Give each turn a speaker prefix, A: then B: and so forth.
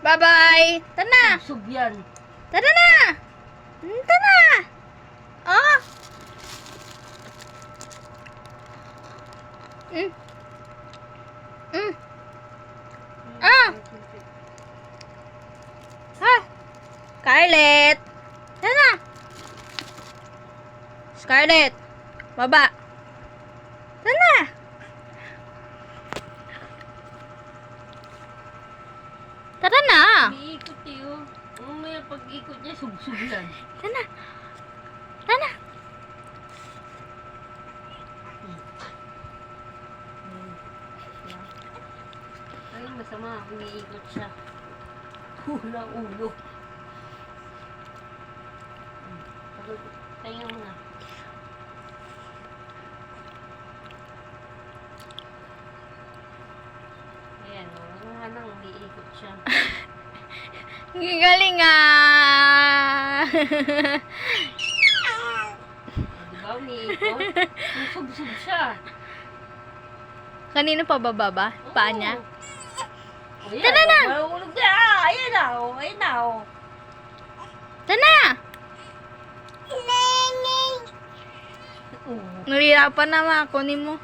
A: Bye-bye! Tara na!
B: Sub yan.
A: Tara na! Tara na! Oh! Mm. Mm. Ah! Ha! Scarlett! Tara na! Scarlett! Baba! Tara na! Tara na!
B: Umiikot yun. May pag-ikot niya, sub-sub yan.
A: Tara na! Tara na!
B: Ay, masama. Umiikot siya. Hula ulo. Tayo mo na. Ayan, nga nang umiikot siya.
A: Ang galing ah!
B: Diba umiikot? Sub-sub siya.
A: Kanino pa bababa? Paa niya?
B: Ayan,
A: Tara na!
B: malulog na! Ayan na! Ayan na!
A: Tara na!
B: Oo.
A: Nahihirapan naman. Kunin mo.